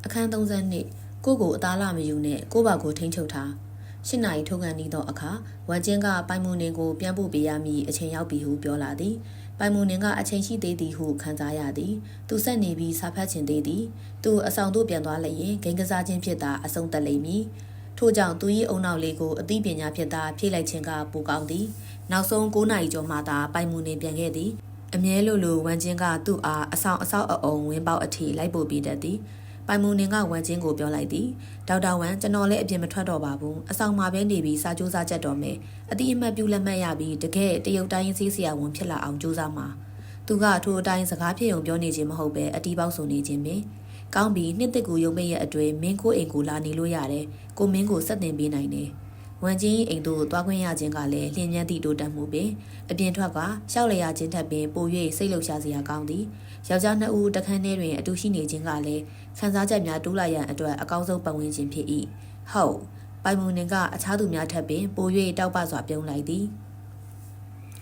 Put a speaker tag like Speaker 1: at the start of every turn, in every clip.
Speaker 1: အခန်း32ကိုအသားလာမယူနဲ့ကိုပါကိုထိန်းချုပ်ထား8နာရီထုတ်ကန်နေသောအခါဝမ်ကျင်းကပိုင်မွန်နင်ကိုပြန်ပို့ပေးရမည်အချိန်ရောက်ပြီဟုပြောလာသည်ပိုင်မွန်နင်ကအချိန်ရှိသေးသည်ဟုခံစားရသည်သူဆက်နေပြီးစာဖတ်ချင်သေးသည်သူအဆောင်သို့ပြန်သွားလိုက်ရင်ဂိမ်းကစားခြင်းဖြစ်တာအဆုံးသတ်လိမ့်မည်ထို့ကြောင့်သူ၏အုံနောက်လေးကိုအသိပညာဖြစ်တာဖြည့်လိုက်ခြင်းကပိုကောင်းသည်နောက်ဆုံး9နာရီကျော်မှသာပိုင်မွန်နင်ပြန်ခဲ့သည်အမြဲလိုဝမ်ကျင်းကသူ့အားအဆောင်အဆောက်အအုံဝင်းပေါက်အထိလိုက်ပို့ပေးတတ်သည်ပိုင်မွန်နင်ကဝမ်ကျင်းကိုပြောလိုက်သည်ဒေါက်တာဝမ်ကျွန်တော်လည်းအပြင်မထွက်တော့ပါဘူးအဆောင်မှာပဲနေပြီးစာကြိုးစားချက်တော်မယ်အတိအမှတ်ပြုလက်မှတ်ရပြီးတကယ်တရုတ်တိုင်းစီးဆရာဝန်ဖြစ်လာအောင်ကြိုးစားမှာသူကထိုအတိုင်းစကားဖြစ်ုံပြောနေခြင်းမဟုတ်ပဲအတီးပေါက်ဆိုနေခြင်းပဲကောင်းပြီးနှစ်သက်ကူရုံမိတ်ရဲ့အတွေ့မင်းကိုအိမ်ကိုလာနေလို့ရတယ်ကိုမင်းကိုဆက်တင်ပေးနိုင်တယ်ဝမ်ကျင်းအိမ်တို့သွားခွင့်ရခြင်းကလည်းလျင်မြန်းသည့်တိုးတက်မှုပဲအပြင်ထွက်ကရှောက်လျာခြင်းထက်ပင်ပို၍စိတ်လှုပ်ရှားစရာကောင်းသည်ယောက်ျားနှစ်ဦးတခန်းထဲတွင်အတူရှိနေခြင်းကလည်းခံစားချက်များတိုးလာရန်အတွက်အကောင်းဆုံးပတ်ဝန်းကျင်ဖြစ်၏ဟုတ်ပိုင်မွန်နင်ကအခြားသူများထက်ပင်ပို၍တောက်ပစွာပြုံးလိုက်သည်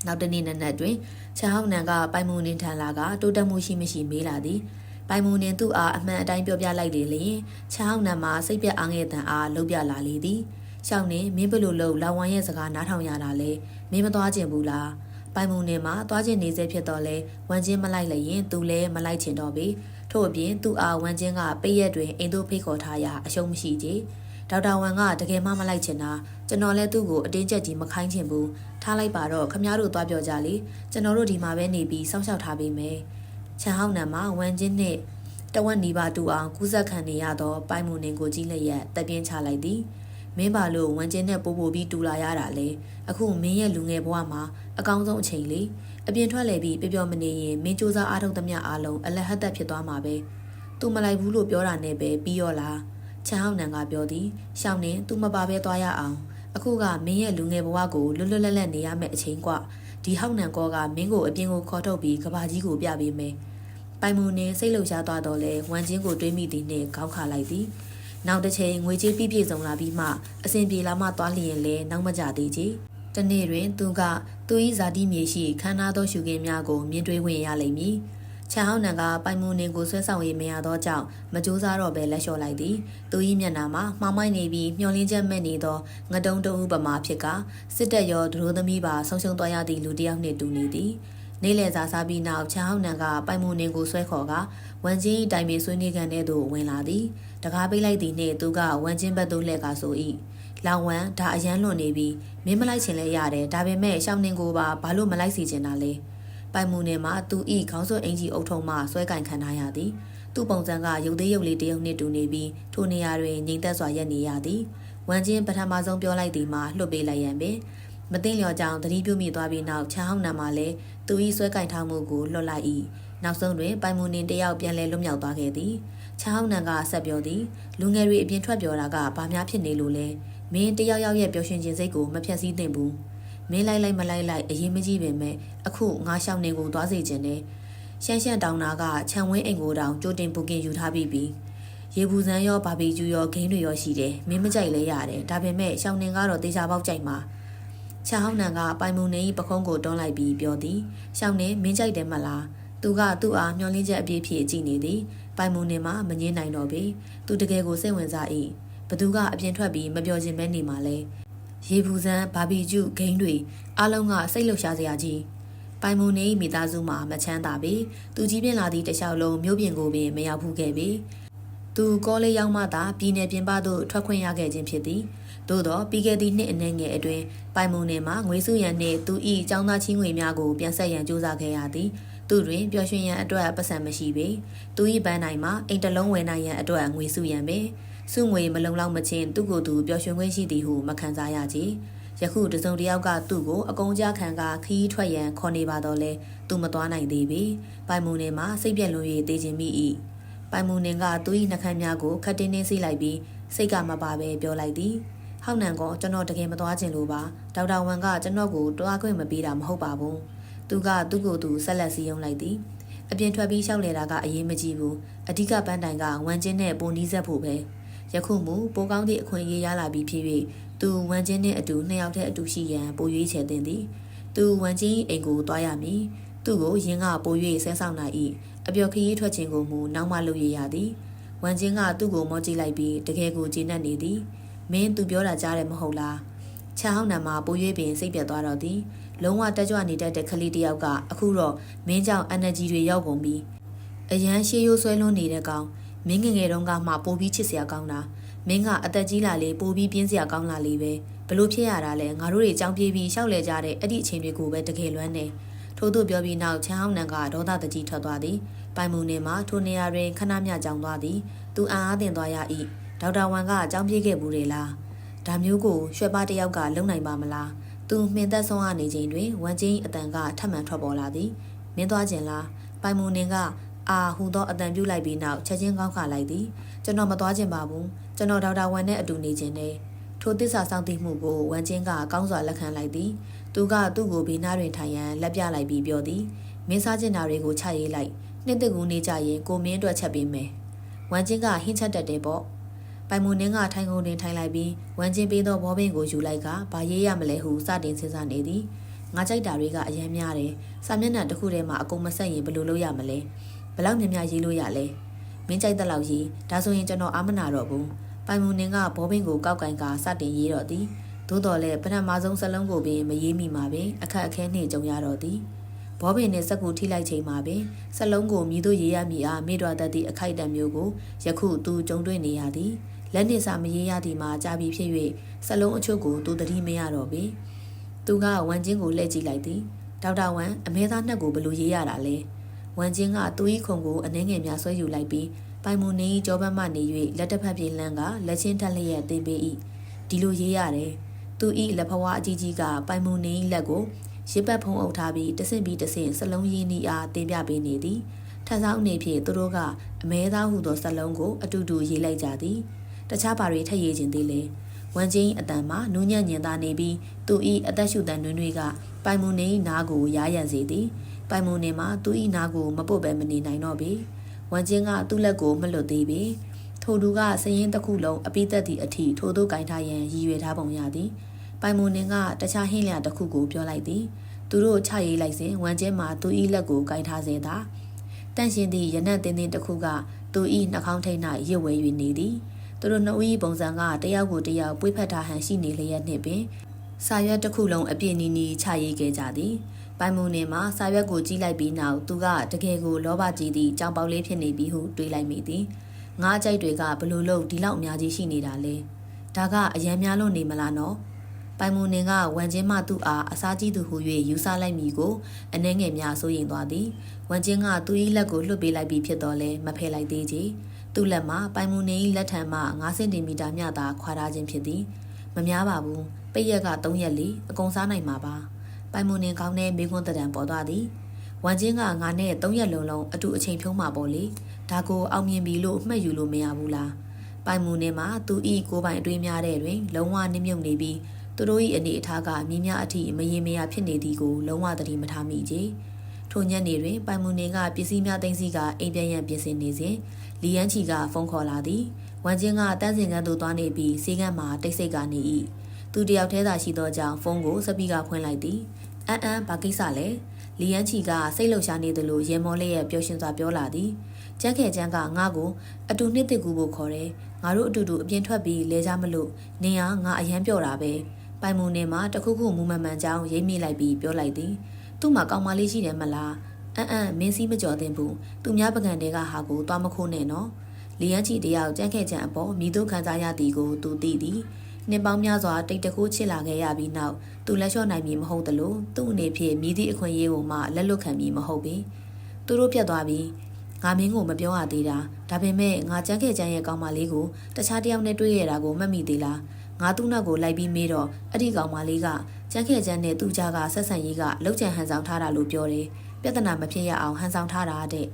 Speaker 1: နောက်တနေ့နံနက်တွင်ချန်ဟောင်းနန်ကပိုင်မွန်နင်ထံလာကတိုးတက်မှုရှိမရှိမေးလာသည်ပိုင်မွန်နင်သူ့အားအမှန်အတိုင်းပြောပြလိုက်လေလျင်ချန်ဟောင်းနန်မှာစိတ်ပြအားငယ်တန်အားလှုပ်ပြလာလေသည်ရှောင်းနေမင်းဘလို့လို့လောင်ဝမ်ရဲ့စကားနားထောင်ရတာလေမင်းမသွားကျင်ဘူးလားပိုင်မုန်နေမှာသွားကျင်နေစေဖြစ်တော့လဲဝမ်ချင်းမလိုက်လျင်သူလည်းမလိုက်ချင်တော့ပြီထို့အပြင်သူ့အားဝမ်ချင်းကပိတ်ရက်တွင်အိမ်သို့ဖိတ်ခေါ်ထားရာအရှုံးမရှိကြဒေါက်တာဝမ်ကတကယ်မှမလိုက်ချင်တာကျွန်တော်လည်းသူ့ကိုအတင်းကျပ်ကြီးမခိုင်းချင်ဘူးထားလိုက်ပါတော့ခမည်းတော်သွားပြောကြလေကျွန်တော်တို့ဒီမှာပဲနေပြီးစောင့်ရှောက်ထားပေးမယ်ချန်ဟောင်းနံမှာဝမ်ချင်းနဲ့တဝက်နီးပါးတူအောင်ကူးဆက်ခံနေရတော့ပိုင်မုန်နေကိုကြီးလျက်တက်ပြင်းချလိုက်သည်မင်းပါလို့ဝမ်ကျင်းနဲ့ပို့ပြီးတူလာရတာလေအခုမင်းရဲ့လူငယ်ဘဝမှာအကောင်းဆုံးအချိန်လေးအပြင်ထွက်လေပြီးပျော်မနေရင်မင်းစူးစမ်းအားထုတ်သမျှအားလုံးအလဟတ်သက်ဖြစ်သွားမှာပဲသူမလိုက်ဘူးလို့ပြောတာနဲ့ပဲပြီးရောလားချန်ဟောင်းနန်ကပြောသည်ရှောင်းနေသူမပါပဲသွားရအောင်အခုကမင်းရဲ့လူငယ်ဘဝကိုလွတ်လွတ်လပ်လပ်နေရမယ့်အချိန်กว่าဒီဟောင်းနန်ကောကမင်းကိုအပြင်ကိုခေါ်ထုတ်ပြီးကဘာကြီးကိုပြပေးမယ်ပိုင်မွန်နေစိတ်လှုပ်ရှားသွားတော့လဲဝမ်ကျင်းကိုတွေးမိသည်နဲ့ခေါင်းခါလိုက်သည်နောက်တစ်ချိန်ငွေကြေးပြည့်စုံလာပြီးမှအစဉ်ပြေလာမှသွားလျင်လဲနောက်မကြသေးချေတနေ့တွင်သူကသူ၏ဇာတိမြေရှိခန္ဓာသောရှုခင်းများကိုမြင်တွေ့ဝင်ရလိမ့်မည်ချန်ဟောင်းနန်ကပိုင်မွန်နင်ကိုဆွဲဆောင်ရေးမရသောကြောင့်မကြိုးစားတော့ပဲလက်လျှော့လိုက်သည်သူ၏မျက်နှာမှာမှားမိုက်နေပြီးမျောလင်းချက်မဲ့နေသောငတုံတုံဥပမာဖြစ်ကစစ်တပ်ရောဒရိုးသမီးပါဆုံရှုံသွားရသည့်လူတစ်ယောက်နှင့်တူနေသည်နေ့လည်စာစားပြီးနောက်ချန်ဟောင်းနန်ကပိုင်မွန်နင်ကိုဆွဲခေါ်ကဝမ်ချင်းတိုင်ပင်ဆွေးနွေးကန်ထဲသို့ဝင်လာသည်တကားပိတ်လိုက်သည်နှင့်သူကဝမ်ချင်းဘက်သို့လှည့်ကာဆို၏လောင်ဝမ်ဒါအရန်လွန်နေပြီးမင်းမလိုက်ချင်လဲရတယ်ဒါပေမဲ့ရှောင်းနှင်ကိုပါဘာလို့မလိုက်စီချင်တာလဲပိုင်မူနေမှာသူဤခေါင်းစွပ်အင်ကြီးအုပ်ထုံမှဆွဲကင်ခံထားရသည်သူ့ပုံစံကရုပ်သေးရုပ်လေးတရုပ်နှင့်တူနေပြီးထိုနေရာတွင်ငြိမ်သက်စွာရပ်နေရသည်ဝမ်ချင်းပထမဆုံးပြောလိုက်သည်မှာလှုပ်ပေးလိုက်ရန်ပင်မသိလျော်ကြောင်သတိပြုမိသွားပြီးနောက်ချန်ဟောင်းနံမှာလည်းသူဤဆွဲကင်ထားမှုကိုလွတ်လိုက်၏နောက်ဆုံးတွင်ပိုင်မွန်နင်တယောက်ပြန်လဲလွတ်မြောက်သွားခဲ့သည်ချောင်းနန်ကဆက်ပြောသည်လူငယ်တွေအပြင်ထွက်ပြောတာကဘာများဖြစ်နေလို့လဲမင်းတယောက်ယောက်ရဲ့ပျော်ရွှင်ခြင်းစိတ်ကိုမဖြတ်စည်းသင့်ဘူးမင်းလိုက်မလိုက်အရင်မကြည့်ပင်မဲ့အခုငါရှောင်းနေကိုသွားစေခြင်းနဲ့ရှမ်းတောင်နာကခြံဝင်းအိမ်ကိုတောင်ကြိုတင်ပူကင်ယူထားပြီးပြီရေဘူးစံရောဘာဘီကျူရောဂိမ်းတွေရောရှိတယ်မင်းမကြိုက်လဲရတယ်ဒါပေမဲ့ရှောင်းနေကတော့တေချာပေါက်ကြိုက်မှာချောင်းနန်ကပိုင်မုန်နေပခုံးကိုတွန်းလိုက်ပြီးပြောသည်ရှောင်းနေမင်းကြိုက်တယ်မလားသူကသူ့အားမျောလင်းချက်အပြည့်ဖြည့်ကြည့်နေသည်ပိုင်မုန်နေမှာမငင်းနိုင်တော့ပြီသူတကယ်ကိုစိတ်ဝင်စား၏ဘသူကအပြင်ထွက်ပြီးမပြောချင်ပဲနေမှာလဲရေဘူးစံဘာဘီကျူဂိမ်းတွေအားလုံးကစိတ်လှုပ်ရှားစရာကြီးပိုင်မုန်နေမိသားစုမှာမချမ်းသာပြီသူကြီးပြင်းလာသည့်တခြားလုံးမြို့ပြင်ကိုပင်မရောက်ဘူးခဲ့ပြီသူကောလေးရောက်မှသာပြည်နယ်ပြင်ပသို့ထွက်ခွင့်ရခဲ့ခြင်းဖြစ်သည်သို့သောပြီးခဲ့သည့်နှစ်အနည်းငယ်အတွင်းပိုင်မုန်နေမှာငွေစုရန်နှင့်သူ၏ចောင်းသားချင်းငွေများကိုပြန်ဆက်ရန်ကြိုးစားခဲ့ရသည်သူတွင်ပျော်ရွှင်ရန်အတွက်ပတ်စံမရှိပေသူ၏ပန်းတိုင်းမှာအိမ်တလုံးဝယ်နိုင်ရန်အတွက်ငွေစုရန်ပဲစုငွေမလုံလောက်မချင်းသူ့ကိုယ်သူပျော်ရွှင်ခွင့်ရှိသည်ဟုမခံစားရကြယခုတစုံတစ်ယောက်ကသူ့ကိုအကုံကြခံကခီးထွက်ရန်ခေါ်နေပါတော့လဲသူမသွားနိုင်သေးပေပိုင်မုန်နေမှာစိတ်ပြက်လွန်၍တေးခြင်းမိ၏ပိုင်မုန်နေကသူ၏နှကမ်းများကိုခတ်တင်းတင်းစီးလိုက်ပြီးစိတ်ကမပါပဲပြောလိုက်သည်ဟောက်နန်ကကျွန်တော်တကယ်မသွားခြင်းလို့ပါဒေါက်တာဝမ်ကကျွန်တော်ကိုတွားခွင့်မပေးတာမဟုတ်ပါဘူးသူကသူ့ကိုယ်သူဆက်လက်စည်းရုံးလိုက်သည်အပြင်ထွက်ပြီးရှောက်လေတာကအရေးမကြီးဘူးအဓိကပန်းတိုင်ကဝမ်ကျင်းနဲ့ပုံနီးဆက်ဖို့ပဲယခုမူပိုကောင်းသည့်အခွင့်အရေးရလာပြီးဖြစ်၍သူဝမ်ကျင်းနှင့်အတူနှစ်ယောက်တည်းအတူရှိရန်ပိုရွေးချယ်တင်သည်သူဝမ်ကျင်းအိမ်ကိုသွားရမည်သူ့ကိုရင်းကပို၍ဆဲဆောင်နိုင်၏အပျော်ခရီးထွက်ခြင်းကိုမူနောက်မှလုပ်ရရသည် ဝမ်ကျင်းကသူ့ကိုမောကြည့်လိုက်ပြီးတကယ်ကိုကျေနပ်နေသည်မင်းသူပြောတာကြားတယ်မဟုတ်လားချန်ဟောင်းနံမှာပို၍ပင်စိတ်ပြတ်သွားတော့သည်လုံးဝတက်ကြွနေတတ်တဲ့ကလေးတစ်ယောက်ကအခုတော့မင်းကြောင့် energy တွေရောက်ကုန်ပြီအရန်ရှေးရိုးဆွဲလွန်းနေတဲ့ကောင်မင်းငယ်ငယ်တုန်းကမှပိုပြီးချစ်စရာကောင်းတာမင်းကအသက်ကြီးလာလေပိုပြီးပြင်းစရာကောင်းလာလေပဲဘလို့ဖြစ်ရတာလဲငါတို့တွေကြောင်းပြေးပြီးရှောက်လဲကြတဲ့အဲ့ဒီအချိန်တွေကိုပဲတကယ်လွမ်းနေထို့သူပြောပြီးနောက်ချန်ဟောင်းနံကဒေါသတကြီးထွက်သွားသည်ပိုင်မူနေမှာထိုနေရာတွင်ခဏမျှကြောင်သွားသည်သူအံ့အားသင့်သွားရ၏ဒေါက်တာဝန်ကကြောင်းပြေးခဲ့ဘူးလေလားဒါမျိုးကိုရွှေပါတယောက်ကလုံနိုင်ပါမလားသူမှင်သက်ဆုံးရနေချိန်တွင်ဝမ်ကျင်းအတန်ကထပ်မံထွက်ပေါ်လာသည်မင်းသွားခြင်းလားပိုင်မူနင်ကအာဟူသောအတန်ပြုတ်လိုက်ပြီးနောက်ချက်ချင်းကောင်းခါလိုက်သည်ကျွန်တော်မသွားခြင်းပါဘူးကျွန်တော်ဒေါက်တာဝန်နဲ့အတူနေခြင်းနဲ့ထိုသစ္စာစောင့်သိမှုကိုဝမ်ကျင်းကကောင်းစွာလက်ခံလိုက်သည်သူကသူ့ကိုဘေးနားတွင်ထိုင်ရန်လက်ပြလိုက်ပြီးပြောသည်မင်းစားကျင်တာတွေကိုချရေးလိုက်နှစ်သက်ကူနေကြရင်ကိုမင်းအတွက်ချက်ပေးမယ်ဝမ်ကျင်းကဟင်းချက်တက်တယ်ပေါ့ပိုင်မူနင်းကထိုင်ကုန်တွင်ထိုင်လိုက်ပြီးဝမ်ကျင်းပေးသောဘောပင်ကိုယူလိုက်ကဘာရေးရမလဲဟုစတင်စဉ်းစားနေသည်ငါကြိုက်တာတွေကအရင်များတယ်စာမျက်နှာတစ်ခုထဲမှာအကုန်မဆက်ရင်ဘယ်လိုလုပ်ရမလဲဘယ်လောက်များများရေးလို့ရလဲမင်းကြိုက်တဲ့လောက်ရေးဒါဆိုရင်ကျွန်တော်အားမနာတော့ဘူးပိုင်မူနင်းကဘောပင်ကိုကောက်ကင်ကစတင်ရေးတော့သည်သို့တော်လည်းပထမဆုံးစလုံးကိုပင်မရေးမိမှာပင်အခက်အခဲနှင့်ကြုံရတော့သည်ဘောပင်နှင့်စက်ကူထိလိုက်ချိန်မှာပင်စလုံးကိုမြည်သို့ရေးရမည်အားမေ့တော်တတ်သည့်အခိုက်အတန့်မျိုးကိုယခုသူကြုံတွေ့နေရသည်လက်နှင့်စာမရေးရသည်မှာကြာပြီဖြစ်၍စလုံးအချို့ကိုသူသတိမရတော့ပေသူကဝမ်ကျင်းကိုလှည့်ကြည့်လိုက်သည်ဒေါက်တာဝမ်အမဲသားနှက်ကိုဘလို့ရေးရတာလဲဝမ်ကျင်းကသူ၏ခုံကိုအနှဲငယ်များဆွဲယူလိုက်ပြီးပိုင်မူနေ၏ကြောဘက်မှနေ၍လက်တစ်ဖက်ပြေးလန်းကလက်ချင်းထက်လျက်တင်ပေး၏ဒီလိုရေးရတယ်သူ၏လက်ဖွားအကြီးကြီးကပိုင်မူနေ၏လက်ကိုရစ်ပတ်ဖုံးအုပ်ထားပြီးတဆင့်ပြီးတဆင့်စလုံးရင်းဤအားတင်ပြပေးနေသည်ထပ်ဆောင်အနေဖြင့်သူတို့ကအမဲသားဟုသောစလုံးကိုအတူတူရေးလိုက်ကြသည်တခြားပါတွေထည့်ရေးခြင်းသေးလေဝမ်ကျင်းအတန်မှာနူးညံ့ညင်သာနေပြီးသူ၏အသက်ရှူတန်တွင်တွေကပိုင်မူနေ၏နားကိုရားရန်စေသည်ပိုင်မူနေမှာသူ၏နားကိုမပုတ်ပဲမနေနိုင်တော့ပေဝမ်ကျင်းကသူ့လက်ကိုမလွတ်သေးပေထိုသူကစရင်တစ်ခုလုံးအပိသက်သည့်အထိထိုသို့ကင်ထားရန်ရည်ရွယ်ထားပုံရသည်ပိုင်မူနင်ကတခြားဟင်းလျာတစ်ခုကိုပြောလိုက်သည်သူတို့ချရေးလိုက်စဉ်ဝမ်ကျင်းမှာသူ၏လက်ကိုကင်ထားစေသာတန့်ရှင်သည့်ရနံ့တင်းတင်းတစ်ခုကသူ၏နှာခေါင်းထိပ်၌ရစ်ဝဲ၍နေသည်သူတို့နှစ်ဦး၏ပုံစံကတယောက်ကိုတယောက်ပွေးဖက်ထားဟန်ရှိနေလျက်နှင့်ပင်စာရွက်တစ်ခုလုံးအပြည့်နီးနီးချရေးခဲ့ကြသည်ပိုင်မူနေမှာစာရွက်ကိုကြည့်လိုက်ပြီးနောက်သူကတကယ်ကိုလောဘကြီးသည့်ကြောင်ပေါက်လေးဖြစ်နေပြီဟုတွေးလိုက်မိသည်ငါးကြိုက်တွေကဘလို့လို့ဒီလောက်အများကြီးရှိနေတာလဲဒါကအရန်များလို့နေမလားနော်ပိုင်မူနင်ကဝမ်ကျင်းမှသူ့အားအစားကြီးသူဟု၍ယူဆလိုက်မိကိုအနှဲငယ်များစိုးရင်သွားသည်ဝမ်ကျင်းကသူ၏လက်ကိုလွှတ်ပေးလိုက်ပြီးဖြစ်တော့လဲမဖယ်လိုက်သေးချေသူ့လက်မှာပိုင်မူနင်၏လက်ထံမှ9စင်တီမီတာမျှသာခွာထားခြင်းဖြစ်သည်မများပါဘူးပိတ်ရက်က3ရက်လေအကုန်စားနိုင်မှာပါပိုင်မူနင်ကောင်းတဲ့မိခွန်းတံပေါ်သွားသည်ဝမ်ကျင်းကငါနဲ့3ရက်လုံးအတူအချိန်ဖြုံးမှာပေါ့လေဒါကိုအောင်မြင်ပြီလို့မှတ်ယူလို့မရဘူးလားပိုင်မူနင်မှာသူဤကိုပိုင်အတွေးများတဲ့တွင်လုံးဝနှိမ့်မြုပ်နေပြီးသူတို့၏အနေအထားကမြင်းများအထိမရေမရဖြစ်နေသည်ကိုလုံးဝသတိမထားမိကြထိုညနေတွင်ပိုင်မူနင်ကပစ္စည်းများသိမ်းဆည်းကအိမ်ပြန်ရန်ပြင်ဆင်နေစဉ်လီယန်းချီကဖုန်းခေါ်လာသည်ဝမ်ကျင်းကတန်းစင်ကန်းသို့သွားနေပြီးစေကန်းမှာတိတ်ဆိတ်ကနေ၏သူတယောက်တည်းသာရှိသောကြောင့်ဖုန်းကိုစပီကာဖွင့်လိုက်သည်ဘာကိစ္စလဲလီယန်းချီကစိတ်လှုပ်ရှားနေသလိုရေမောလေးရဲ့ပျော်ရွှင်စွာပြောလာသည်ကျန်းခဲကျန်းကငါ့ကိုအတူနှစ်သိကူဖို့ခေါ်တယ်ငါတို့အတူတူအပြင်ထွက်ပြီးလဲကြမလို့နင်ကငါအရန်ပြော့တာပဲပိုင်မူနေမှာတခုခုမူမှန်မှန်ကြောင်းရိပ်မိလိုက်ပြီးပြောလိုက်သည်သူ့မှာကောင်မလေးရှိတယ်မလားမင်းစည်းမကြော်သင့်ဘူးသူများပကံတွေကဟာကိုသွားမခိုးနဲ့နော်လီယန်းချီတယောက်ကြမ်းခဲ့ကြံအပေါ်မိတို့ခံစားရသည်ကိုသူသိသည်နှစ်ပေါင်းများစွာတိတ်တကူးချစ်လာခဲ့ရပြီးနောက်သူလက်လျှော့နိုင်မည်မဟုတ်သလိုသူ့အနေဖြင့်မိသည့်အခွင့်အရေးကိုမှလက်လွတ်ခံမည်မဟုတ်ပေသူတို့ပြတ်သွားပြီးငါမင်းကိုမပြောရသေးတာဒါပေမဲ့ငါကြမ်းခဲ့ကြံရဲ့ကောင်မလေးကိုတခြားတယောက်နဲ့တွေ့ရတာကိုမှတ်မိသေးလားငါသူ့နောက်ကိုလိုက်ပြီးမေးတော့အဲ့ဒီကောင်မလေးကကြမ်းခဲ့ကြံနဲ့သူ့ကြားကဆက်ဆံရေးကလောက်ကျန်ဟန်ဆောင်ထားတာလို့ပြောတယ်ပြဿနာမဖြစ်ရအောင်ဟန်ဆောင်ထားတာတဲ့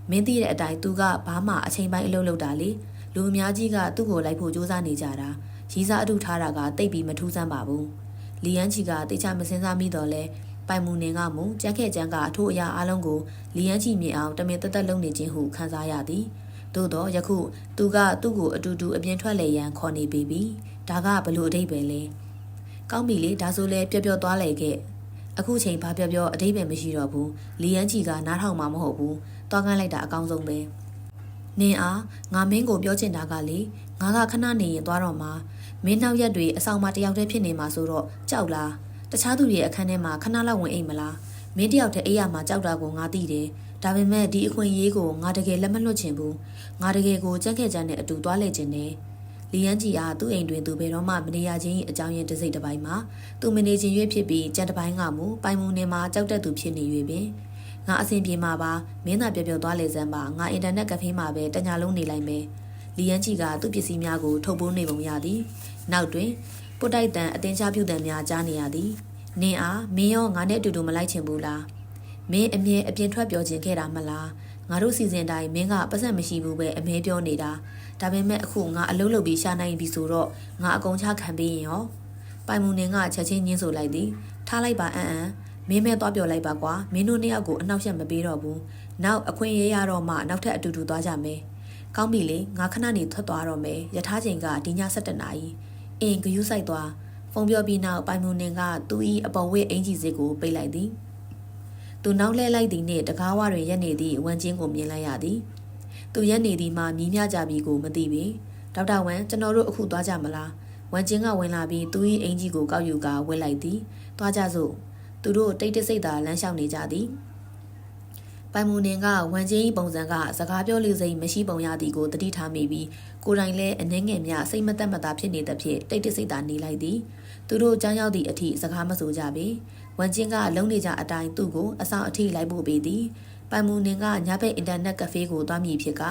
Speaker 1: မင်းသိတဲ့အတိုင်းသူကဘာမှအချိန်ပိုင်းအလုပ်လုပ်တာလေလူအများကြီးကသူ့ကိုလိုက်ဖို့ကြိုးစားနေကြတာရီးစားအထုထားတာကတိတ်ပြီးမထူးဆန်းပါဘူးလီယန်းချီကတိတ်ချမစင်စားမိတော့လဲပိုင်မူနင်ကမူကြမ်းခဲ့ကြမ်းကအထိုးအရာအလုံးကိုလီယန်းချီမြင်အောင်တမင်တက်တက်လုပ်နေခြင်းဟုခန်းစားရသည်သို့တော့ယခုသူကသူ့ကိုအတူတူအပြင်ထွက်လေရန်ခေါ်နေပြီဒါကဘလို့အဓိပ္ပာယ်လဲကောင်းပြီလေဒါဆိုလဲပျော့ပျော့သွားလေခဲ့အခုချိန်ဘာပြောအဓိပ္ပာယ်မရှိတော့ဘူးလီယန်းချီကနားထောင်မှာမဟုတ်ဘူးတွားကန်းလိုက်တာအကောင်းဆုံးပဲ နင်းအားငါမင်းကိုပြောချင်တာကလေငါကခဏနေရင်သွားတော့မှာမင်းနောက်ရက်တွေအဆောင်မှာတယောက်တည်းဖြစ်နေမှာဆိုတော့ကြောက်လားတခြားသူတွေအခန်းထဲမှာခဏလောက်ဝင်အိမ်မလားမင်းတယောက်တည်းအိမ်ရမှာကြောက်တာကိုငါသိတယ်ဒါပေမဲ့ဒီအခွင့်အရေးကိုငါတကယ်လက်မလွတ်ချင်ဘူးငါတကယ်ကိုကြက်ခဲ့ကြနဲ့အတူသွားလဲခြင်းနဲ့လီယန်းကြီးအားသူ့အိမ်တွင်သူဘယ်တော့မှမနေရခြင်းအကြောင်းရင်းတစ်စိတ်တစ်ပိုင်းမှာသူမနေခြင်းရွေးဖြစ်ပြီးကြက်တစ်ပိုင်းကမူပိုင်မူနေမှာကြောက်တတ်သူဖြစ်နေ၍ပင်ငါအဆင်ပြေမှာပါမင်းသာပြောပြောသွားလေစမ်းပါငါအင်တာနက်ကဖေးမှာပဲတညာလုံးနေလိုက်မယ်လီယန်းကြီးကသူ့ပစ္စည်းများကိုထုတ်ပိုးနေပုံရသည်နောက်တွင်ပုတ်တိုက်တန်အတင်းချပြုတ်တန်များကြားနေရသည်နင်းအားမင်းရောငါနဲ့အတူတူမလိုက်ချင်ဘူးလားမင်းအမြဲအပြင်ထွက်ပြောခြင်းခဲ့တာမလားငါတို့စီစဉ်တိုင်းမင်းကပတ်စံမရှိဘူးပဲအမဲပြောနေတာဒါပေမဲ့အခုငါအလုပ်လုပ်ပြီးရှာနိုင်ပြီဆိုတော့ငါအကုန်ချခံပေးရင်ရောပိုင်မူနင်းကချက်ချင်းညင်းဆိုလိုက်သည်ထားလိုက်ပါမင်းမဲသွားပြောလိုက်ပါကွာမင်းတို့နှစ်ယောက်ကိုအနှောက်ယှက်မပေးတော့ဘူးနောက်အခွင့်အရေးရတော့မှနောက်ထပ်အတူတူသွားကြမယ်ကောင်းပြီလေငါခဏနေထွက်သွားတော့မယ်ရထားချိန်ကဒီည7 နာရီအင်းဂယူးဆိုင်သွားဖုန်းပြောပြီးနောက်ပိုင်မူနင်းကသူ့၏အပေါ်ဝဲအင်ကြီးစစ်ကိုပိတ်လိုက်သည်သူနောက်လှည့်လိုက်သည်နှင့်တကားဝတွင်ရက်နေသည့်ဝန်ချင်းကိုမြင်လိုက်ရသည်သူရက်နေသည်မှမြည်မြကြပြီကိုမသိပေဒေါက်တာဝမ်ကျွန်တော်တို့အခုသွားကြမလားဝန်ချင်းကဝင်လာပြီးသူ၏အင်ကြီးကိုကောက်ယူကာဝဲလိုက်သည်သွားကြစို့သူတို့တိတ်တဆိတ်သာလမ်းလျှောက်နေကြသည်ပိုင်မူနင်ကဝန်ချင်း၏ပုံစံကစကားပြောလေစိမ့်မရှိပုံရသည်ကိုတတိထားမိပြီးကိုယ်တိုင်လည်းအနှဲငယ်မြစိတ်မသက်မသာဖြစ်နေသဖြင့်တိတ်တဆိတ်သာနေလိုက်သည်သူတို့ကြောင်းရောက်သည့်အထိစကားမဆိုကြပေဝန်ချင်းကလုံးနေကြအတိုင်းသူ့ကိုအဆောင်အထိလိုက်ပို့ပေးသည်ပိုင်မူနင်ကညဘက်အင်တာနက်ကဖေးကိုသွားမိဖြစ်က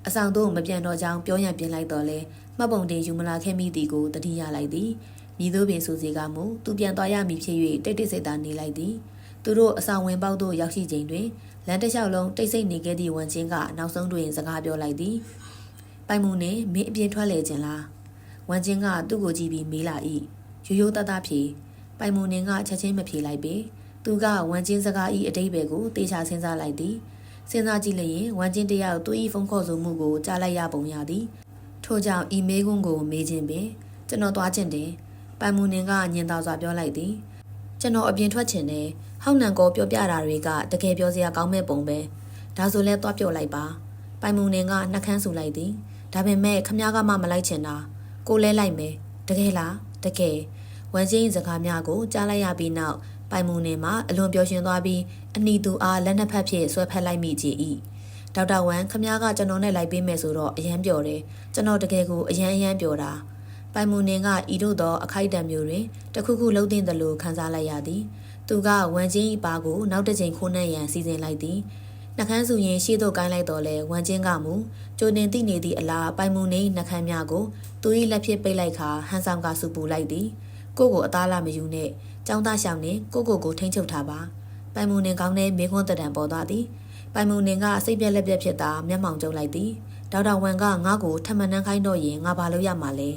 Speaker 1: အဆောင်သို့မပြန်တော့ကြောင်းပြောရန်ပြင်လိုက်တော့လဲမှတ်ပုံတင်ယူမလာခဲ့မိသည်ကိုတတိယလိုက်သည်မြည်သို့ပင်ဆိုစီကမူသူပြန်သွားရမည်ဖြစ်၍တိတ်တိတ်ဆိတ်သာနေလိုက်သည်သူတို့အဆောင်ဝင်ပေါက်သို့ရောက်ရှိချိန်တွင်လမ်းတစ်လျှောက်လုံးတိတ်ဆိတ်နေခဲ့သည့်ဝန်ချင်းကနောက်ဆုံးတွင်စကားပြောလိုက်သည်ပိုင်မူနင်မင်းအပြင်ထွက်လေခြင်းလားဝန်ချင်းကသူ့ကိုကြည့်ပြီးမေးလာ၏ရိုးရိုးသားသားဖြေပိုင်မူနင်ကချက်ချင်းမဖြေလိုက်ပေသူကဝန်ချင်းစကား၏အတိတ်ပဲကိုတေချာစဉ်းစားလိုက်သည်စဉ်းစားကြည့်လျင်ဝန်ချင်းတယောက်သူ၏ဖုန်းခေါ်ဆိုမှုကိုကြားလိုက်ရပုံရသည်ထို့ကြောင့်ဤမေးခွန်းကိုမေးခြင်းပင်ကျွန်တော်သွားခြင်းတင်ပိုင်မူနင်ကညင်သာစွာပြောလိုက်သည်ကျွန်တော်အပြင်ထွက်ခြင်းနဲ့ဟောက်နံကိုပြောပြတာတွေကတကယ်ပြောစရာကောင်းမဲ့ပုံပဲဒါဆိုလဲသွားပြောလိုက်ပါပိုင်မူနင်ကနှက်ခမ်းဆူလိုက်သည်ဒါပေမဲ့ခမ ्या ကမှမလိုက်ချင်တာကိုလဲလိုက်မယ်တကယ်လားတကယ်ဝန်ချင်းစကားများကိုကြားလိုက်ရပြီးနောက်ပိုင်မူနင်မှာအလွန်ပျော်ရွှင်သွားပြီးအနီသူအားလက်နှစ်ဖက်ဖြင့်ဆွဲဖက်လိုက်မိကြ၏ဒေါက်တာဝမ်ခမ ्या ကကျွန်တော်နဲ့လိုက်ပေးမယ်ဆိုတော့အရန်ပျော်တယ်ကျွန်တော်တကယ်ကိုအရန်ပျော်တာပိုင်မူနင်ကဤတို့သောအခိုက်အတန့်မျိုးတွင်တခုခုလှုပ်တင်သလိုခံစားလိုက်ရသည်သူကဝန်ချင်း၏ပါကိုနောက်တစ်ချိန်ခိုးနှက်ရန်စီစဉ်လိုက်သည်နှခမ်းစုရင်ရှေ့သို့ကိုင်းလိုက်တော့လဲဝန်ချင်းကမူကြိုတင်သိနေသည့်အလားပိုင်မူနေနှခမ်းများကိုသူ၏လက်ဖြင့်ပိတ်လိုက်ခါဟန်ဆောင်ကဆူပူလိုက်သည်ကိုကိုအသားလာမယူနဲ့ចောင်းသားရှောင်းနဲ့ကိုထိန်းချုပ်ထားပါပိုင်မူနင်ကောင်းတဲ့မေခွန်းတံတန်ပေါ်သွားသည်ပိုင်မူနင်ကစိတ်ပြက်လက်ပြက်ဖြစ်တာမျက်မှောင်ကျုံလိုက်သည်ဒေါက်တာဝမ်ကငါ့ကိုထမနှန်းခိုင်းတော့ရင်ငါဘာလုပ်ရမှာလဲ